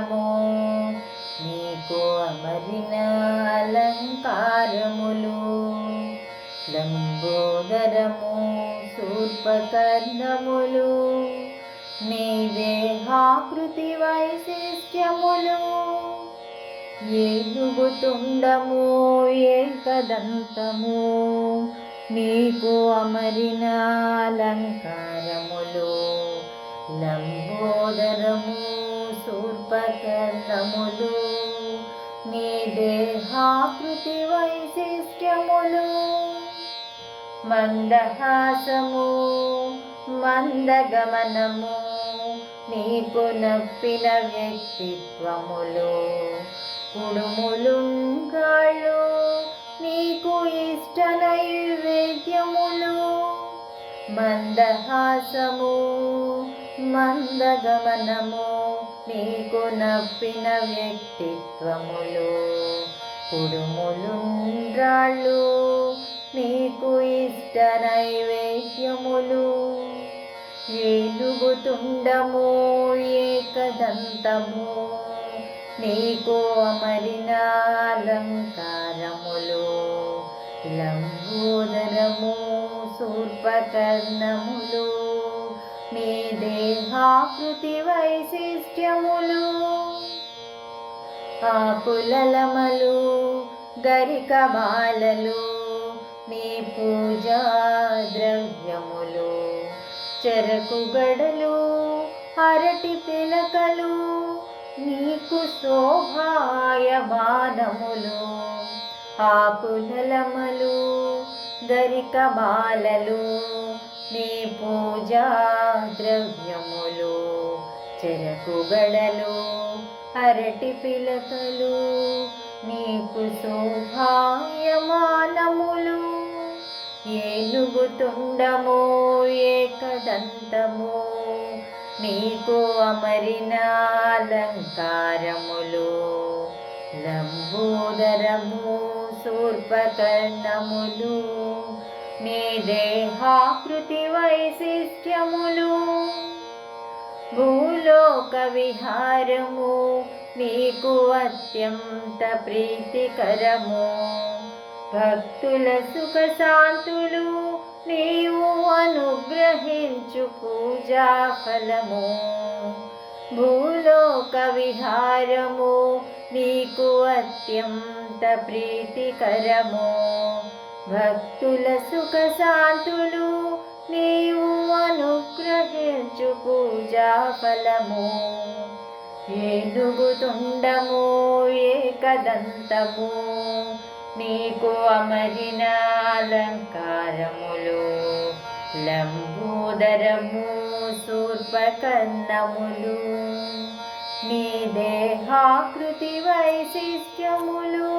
లంబోదరము నీకు అమరిన అలంకారములు. లంబోదరము శూర్పకర్ణములు నీ దేహాకృతి వైశిష్ట్యములు. ఏనుగు తుండము ఏకదంతము నీకు అమరిన అలంకారములు. లంబోదరము శూర్పకర్ణములు నీ దేహాకృతి వైశిష్ట్యములు. మందహాసము మందగమనము నీకు నప్పిన వ్యక్తిత్వములు. కుడుములుంగాళ్ళు నీకు ఇష్ట నైవేద్యములు. మందహాసము మందగమనము నీకు నప్పిన వ్యక్తిత్వములు. కుడుములుండ్రాళ్ళు నీకు ఇష్ట నైవేద్యములు. ఏనుగు తుండము ఏకదంతము నీకు అమరిన అలంకారములు. లంబోదరము శూర్పకర్ణములు నీ దేహాకృతి వైశిష్ట్యములు. ఆకులలమలు గరికమాలలు నీ పూజా ద్రవ్యములు. చెరకు గడలు అరటి పిలకలు నీకు శోభాయమానములు. ఆకులలమలు గరికమాలలు నీ పూజా ద్రవ్యములు. చెరకు గడలు అరటి పిలకలు నీకు శోభాయమానములు. ఏనుగు తుండము ఏకదంతము నీకు అమరిన అలంకారములు. లంబోదరము శూర్పకర్ణములు నీ దేహాకృతి వైశిష్ట్యములు. భూలోక విహారము నీకు అత్యంత ప్రీతికరము. భక్తుల సుఖ శాంతులు నీవు అనుగ్రహించు పూజా ఫలము. భూలోక విహారము నీకు అత్యంత ప్రీతికరము. భక్తుల సుఖ శాంతులు నీవు అనుగ్రహించు పూజా ఫలము. ఏనుగు తుండము ఏకదంతము నీకు అమరిన అలంకారములు. లంబోదరము శూర్పకర్ణములు నీ దేహాకృతి వైశిష్ట్యములు.